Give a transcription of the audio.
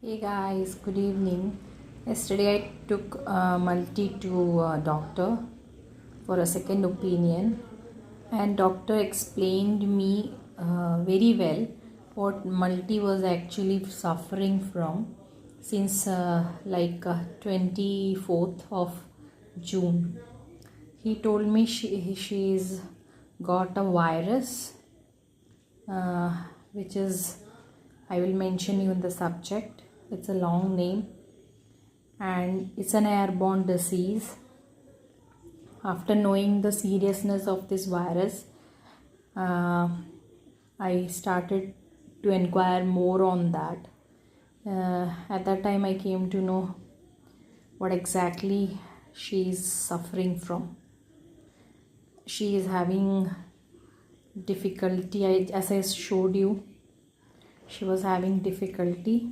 Hey guys, good evening. Yesterday I took Multi to doctor for a second opinion, and doctor explained me very well what Multi was actually suffering from since 24th of June. He told me she's got a virus, which is, I will mention you in the subject. It's a long name and it's an airborne disease. After knowing the seriousness of this virus, I started to inquire more on that. At that time, I came to know what exactly she is suffering from. She is having difficulty, as I showed you, she was having difficulty